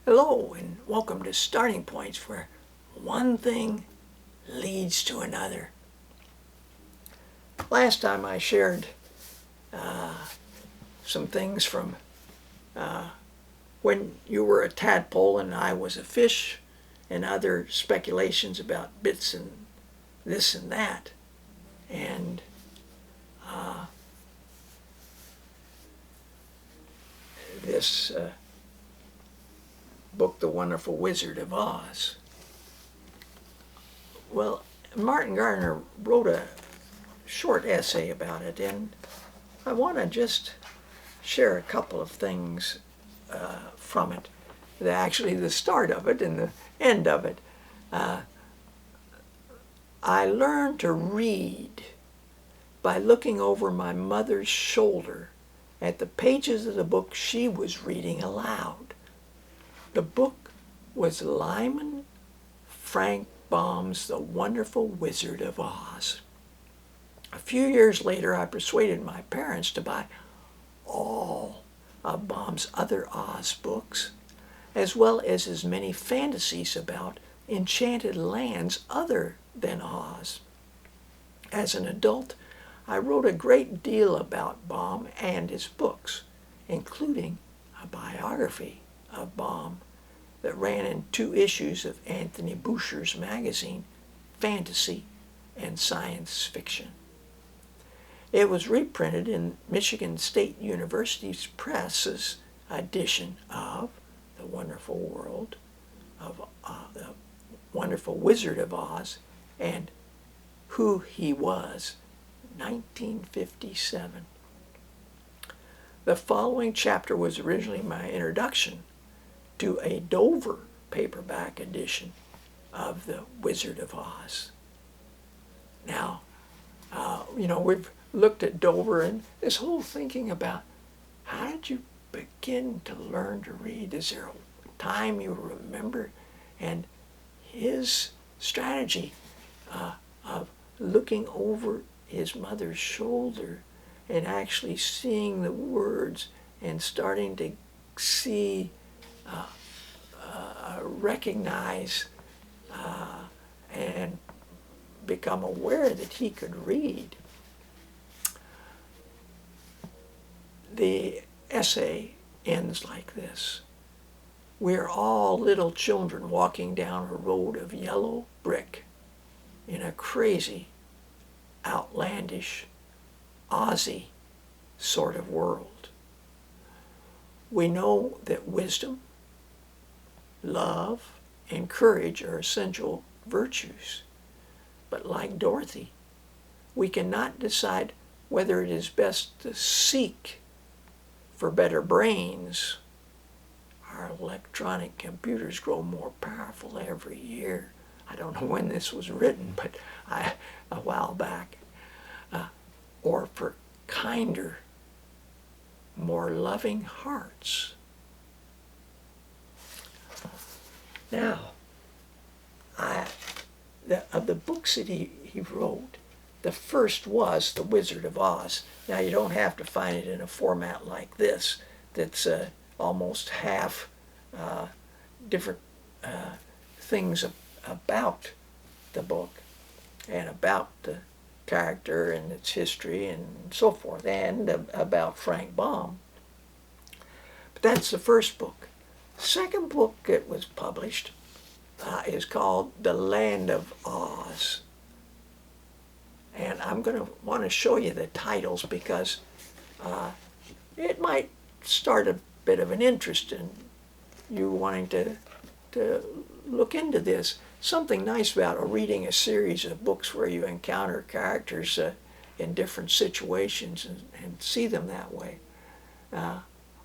Hello and welcome to Starting Points, where one thing leads to another. Last time I shared some things from when you were a tadpole and I was a fish, and other speculations about bits and this and that. And this book, The Wonderful Wizard of Oz. Well, Martin Gardner wrote a short essay about it, and I want to just share a couple of things from it. Actually, the start of it and the end of it. I learned to read by looking over my mother's shoulder at the pages of the book she was reading aloud. The book was Lyman Frank Baum's The Wonderful Wizard of Oz. A few years later, I persuaded my parents to buy all of Baum's other Oz books, as well as his many fantasies about enchanted lands other than Oz. As an adult, I wrote a great deal about Baum and his books, including a biography of Baum that ran in 2 issues of Anthony Boucher's magazine, Fantasy and Science Fiction. It was reprinted in Michigan State University's Press's edition of The Wonderful World of The Wonderful Wizard of Oz and Who He Was, 1957. The following chapter was originally my introduction to a Dover paperback edition of The Wizard of Oz. Now, we've looked at Dover and this whole thinking about how did you begin to learn to read? Is there a time you remember? And his strategy of looking over his mother's shoulder and actually seeing the words and starting to see, recognize, and become aware that he could read. The essay ends like this. We're all little children walking down a road of yellow brick in a crazy, outlandish, Aussie sort of world. We know that wisdom, love, and courage are essential virtues. But like Dorothy, we cannot decide whether it is best to seek for better brains. Our electronic computers grow more powerful every year. I don't know when this was written, but a while back. Or for kinder, more loving hearts. Now, of the books that he wrote, the first was The Wizard of Oz. Now, you don't have to find it in a format like this that's almost half different things about the book and about the character and its history and so forth, and about Frank Baum. But that's the first book. The second book that was published is called The Land of Oz. And I'm going to want to show you the titles because it might start a bit of an interest in you wanting to look into this. Something nice about reading a series of books where you encounter characters in different situations and see them that way.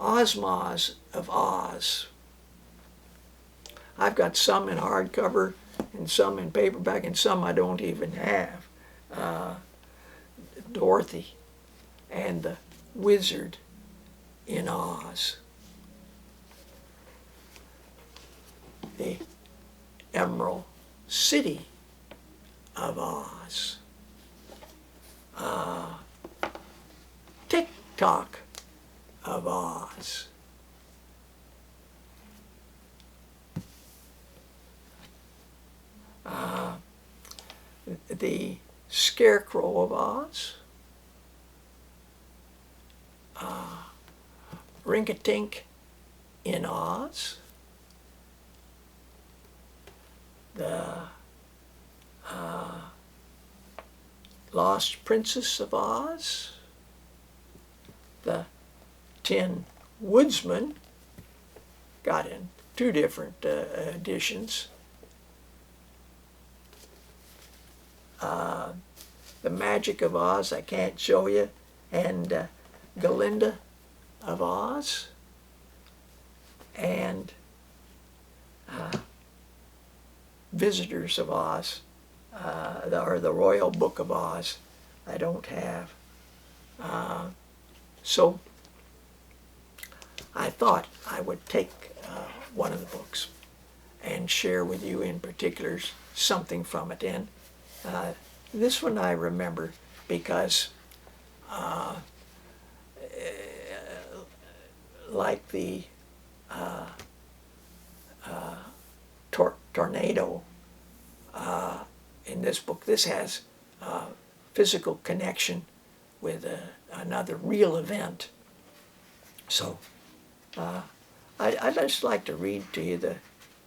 Ozmas of Oz. I've got some in hardcover and some in paperback and some I don't even have. Dorothy and the Wizard in Oz. The Emerald City of Oz. Tick-Tock of Oz. The Scarecrow of Oz, Ring-a-Tink in Oz, the Lost Princess of Oz, the Tin Woodsman, got in 2 different editions, The Magic of Oz, I Can't Show You, and Galinda of Oz, and Visitors of Oz, or the Royal Book of Oz, I don't have. So I thought I would take one of the books and share with you in particular something from it. And this one I remember because like the tornado in this book, this has physical connection with another real event. So I'd just like to read to you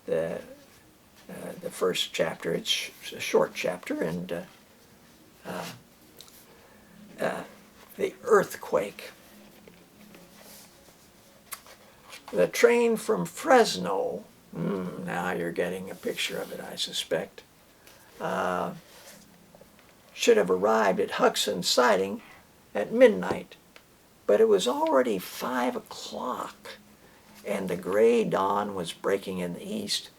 the first chapter. It's a short chapter, and the earthquake. The train from Fresno, now you're getting a picture of it, I suspect, should have arrived at Hugson's Siding at midnight, but it was already 5 o'clock, and the gray dawn was breaking in the east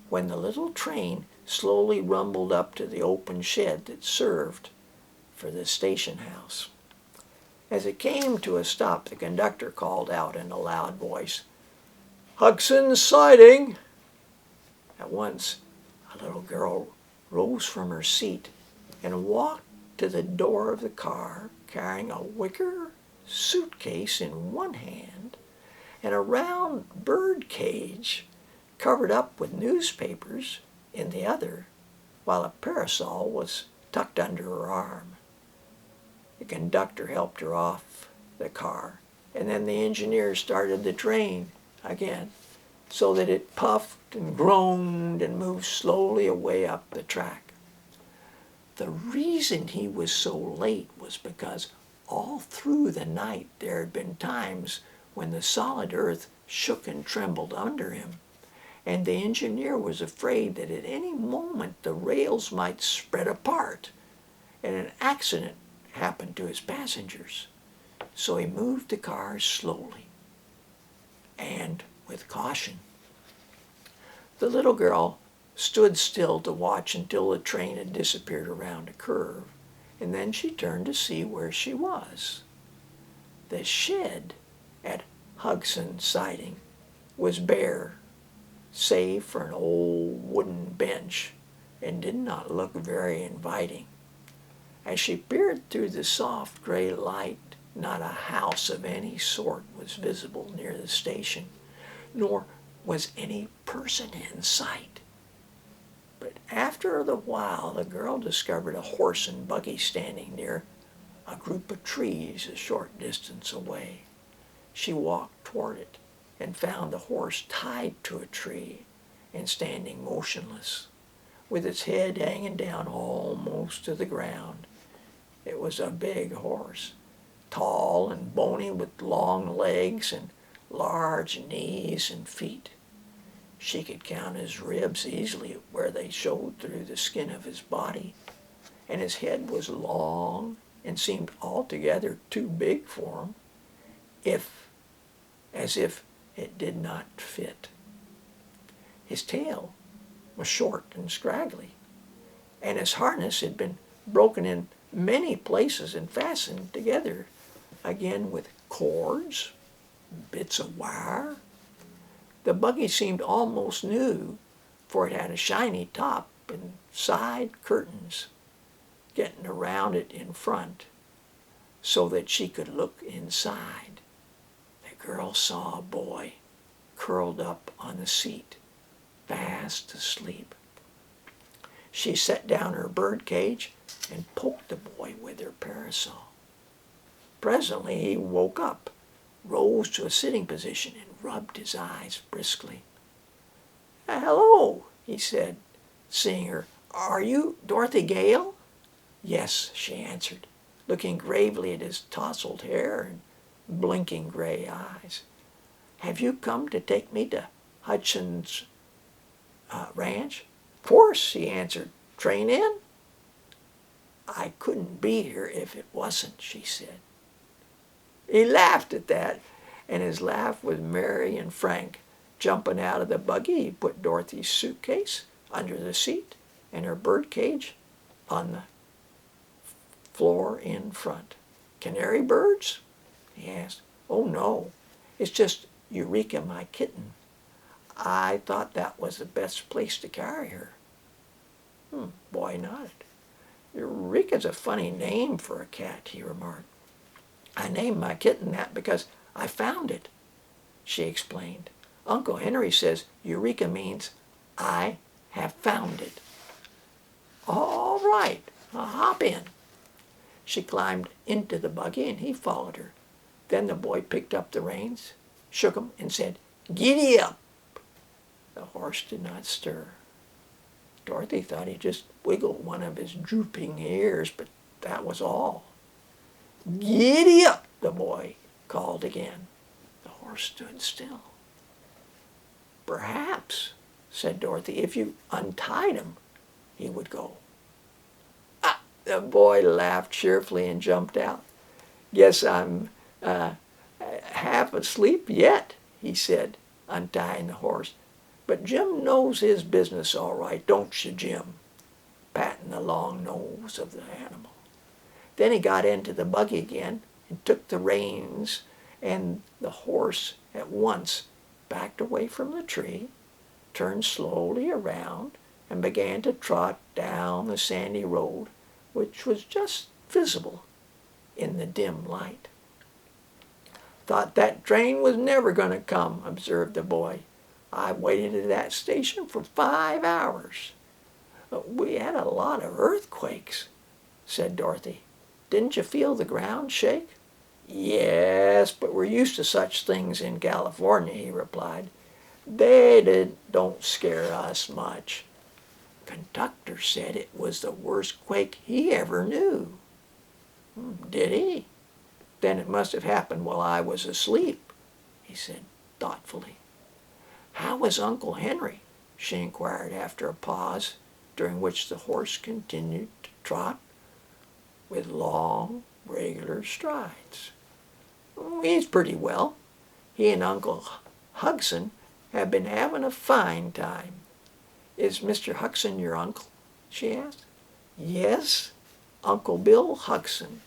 when the little train slowly rumbled up to the open shed that served for the station house. As it came to a stop, the conductor called out in a loud voice, "Hugson's Siding!" At once, a little girl rose from her seat and walked to the door of the car, carrying a wicker suitcase in one hand and a round bird cage covered up with newspapers in the other, while a parasol was tucked under her arm. The conductor helped her off the car, and then the engineer started the train again so that it puffed and groaned and moved slowly away up the track. The reason he was so late was because all through the night there had been times when the solid earth shook and trembled under him, and the engineer was afraid that at any moment the rails might spread apart and an accident happen to his passengers. So he moved the car slowly and with caution. The little girl stood still to watch until the train had disappeared around a curve, and then she turned to see where she was. The shed at Hugson's Siding was bare, save for an old wooden bench, and did not look very inviting. As she peered through the soft gray light, not a house of any sort was visible near the station, nor was any person in sight. But after a while, the girl discovered a horse and buggy standing near a group of trees a short distance away. She walked toward it and found the horse tied to a tree and standing motionless, with its head hanging down almost to the ground. It was a big horse, tall and bony with long legs and large knees and feet. She could count his ribs easily where they showed through the skin of his body, and his head was long and seemed altogether too big for him, as if it did not fit. His tail was short and scraggly, and his harness had been broken in many places and fastened together again with cords, bits of wire. The buggy seemed almost new, for it had a shiny top and side curtains getting around it in front so that she could look inside. The girl saw a boy curled up on the seat, fast asleep. She set down her bird cage and poked the boy with her parasol. Presently he woke up, rose to a sitting position, and rubbed his eyes briskly. "Hello," he said, seeing her. "Are you Dorothy Gale?" "Yes," she answered, looking gravely at his tousled hair and blinking gray eyes. "Have you come to take me to Hudson's ranch?" "Of course," he answered. "Train in?" "I couldn't be here if it wasn't," she said. He laughed at that, and his laugh was merry and frank. Jumping out of the buggy, he put Dorothy's suitcase under the seat and her bird cage on the floor in front. "Canary birds?" he asked. "Oh, no, it's just Eureka, my kitten. I thought that was the best place to carry her." Boy nodded. "Eureka's a funny name for a cat," he remarked. "I named my kitten that because I found it," she explained. "Uncle Henry says Eureka means I have found it." "All right, hop in." She climbed into the buggy and he followed her. Then the boy picked up the reins, shook them, and said, "Giddy up." The horse did not stir. Dorothy thought he just wiggled one of his drooping ears, but that was all. "Giddy up," the boy called again. The horse stood still. "Perhaps," said Dorothy, "if you untied him, he would go." "Ah!" The boy laughed cheerfully and jumped out. "Guess I'm half asleep yet," he said, untying the horse. "But Jim knows his business all right, don't you, Jim?" patting the long nose of the animal. Then he got into the buggy again and took the reins, and the horse at once backed away from the tree, turned slowly around, and began to trot down the sandy road, which was just visible in the dim light. "Thought that train was never going to come," observed the boy. "I waited at that station for 5 hours." "We had a lot of earthquakes," said Dorothy. "Didn't you feel the ground shake?" "Yes, but we're used to such things in California," he replied. "They don't scare us much." "Conductor said it was the worst quake he ever knew." "Did he? Then it must have happened while I was asleep," he said thoughtfully. "How was Uncle Henry?" she inquired after a pause, during which the horse continued to trot with long, regular strides. "He's pretty well. He and Uncle Hugson have been having a fine time." "Is Mr. Hugson your uncle?" she asked. "Yes, Uncle Bill Hugson.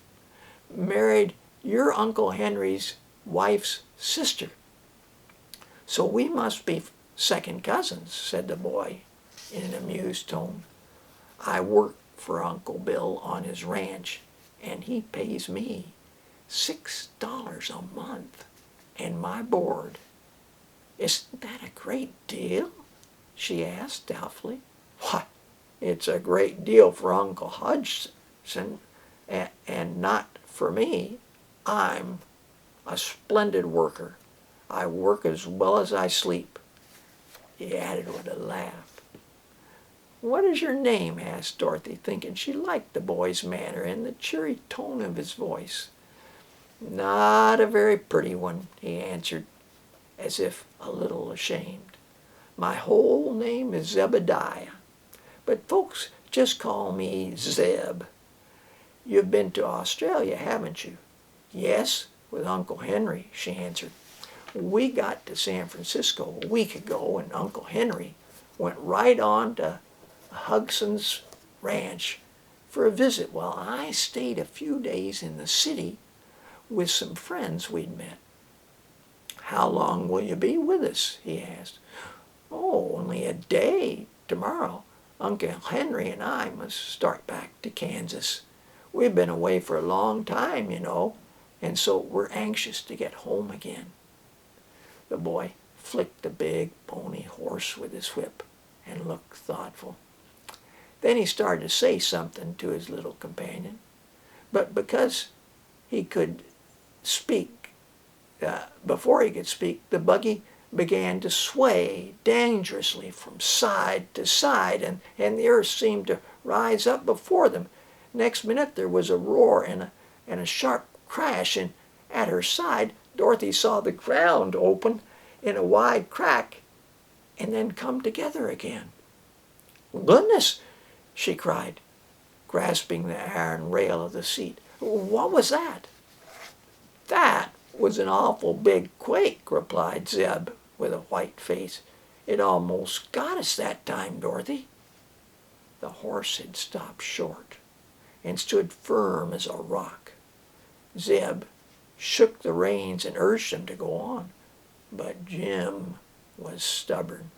Married your Uncle Henry's wife's sister. So we must be second cousins," said the boy in an amused tone. "I work for Uncle Bill on his ranch, and he pays me $6 a month and my board." "Isn't that a great deal?" she asked doubtfully. "Why, it's a great deal for Uncle Hudson and not for me. I'm a splendid worker. I work as well as I sleep," he added with a laugh. "What is your name?" asked Dorothy, thinking she liked the boy's manner and the cheery tone of his voice. "Not a very pretty one," he answered, as if a little ashamed. "My whole name is Zebediah, but folks just call me Zeb. You've been to Australia, haven't you?" "Yes, with Uncle Henry," she answered. "We got to San Francisco a week ago, and Uncle Henry went right on to Hugson's ranch for a visit while I stayed a few days in the city with some friends we'd met." "How long will you be with us?" he asked. "Oh, only a day. Tomorrow, Uncle Henry and I must start back to Kansas. We've been away for a long time, you know, and so we're anxious to get home again." The boy flicked the big, bony horse with his whip and looked thoughtful. Then he started to say something to his little companion, but because he could speak, before he could speak, the buggy began to sway dangerously from side to side, and the earth seemed to rise up before them. Next minute there was a roar and a sharp crash, and at her side Dorothy saw the ground open in a wide crack and then come together again. "Goodness!" she cried, grasping the iron rail of the seat. "What was that?" "That was an awful big quake," replied Zeb with a white face. "It almost got us that time, Dorothy." The horse had stopped short and stood firm as a rock. Zeb shook the reins and urged him to go on, but Jim was stubborn.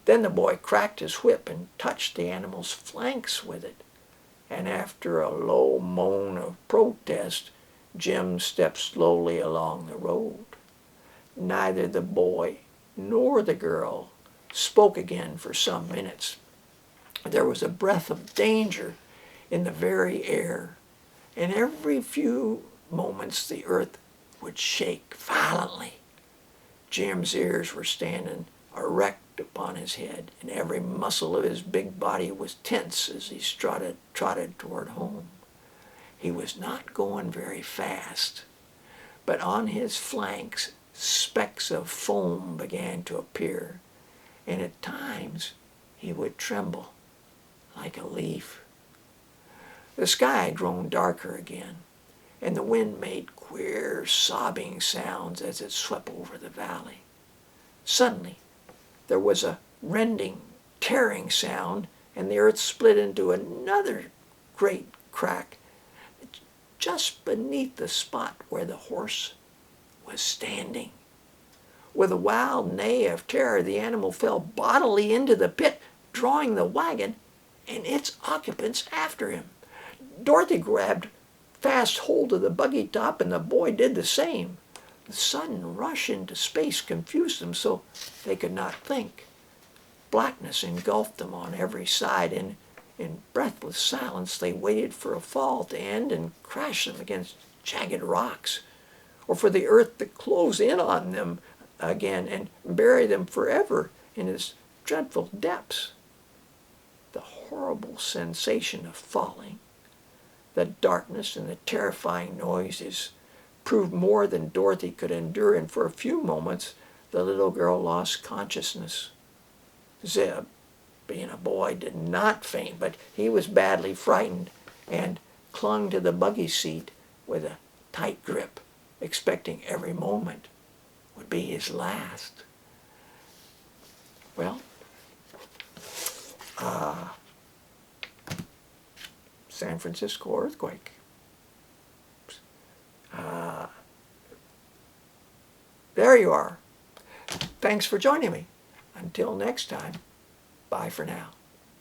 Then the boy cracked his whip and touched the animal's flanks with it, and after a low moan of protest, Jim stepped slowly along the road. Neither the boy nor the girl spoke again for some minutes. There was a breath of danger in the very air, and every few moments the earth would shake violently. Jim's ears were standing erect upon his head, and every muscle of his big body was tense as he trotted toward home. He was not going very fast, but on his flanks specks of foam began to appear, and at times he would tremble like a leaf. The sky had grown darker again, and the wind made queer sobbing sounds as it swept over the valley. Suddenly, there was a rending, tearing sound, and the earth split into another great crack just beneath the spot where the horse was standing. With a wild neigh of terror, the animal fell bodily into the pit, drawing the wagon and its occupants after him. Dorothy grabbed fast hold of the buggy top, and the boy did the same. The sudden rush into space confused them so they could not think. Blackness engulfed them on every side, and in breathless silence they waited for a fall to end and crash them against jagged rocks, or for the earth to close in on them again and bury them forever in its dreadful depths. The horrible sensation of falling, the darkness and the terrifying noises proved more than Dorothy could endure, and for a few moments the little girl lost consciousness. Zeb, being a boy, did not faint, but he was badly frightened and clung to the buggy seat with a tight grip, expecting every moment would be his last. Well, San Francisco earthquake. There you are. Thanks for joining me. Until next time, bye for now.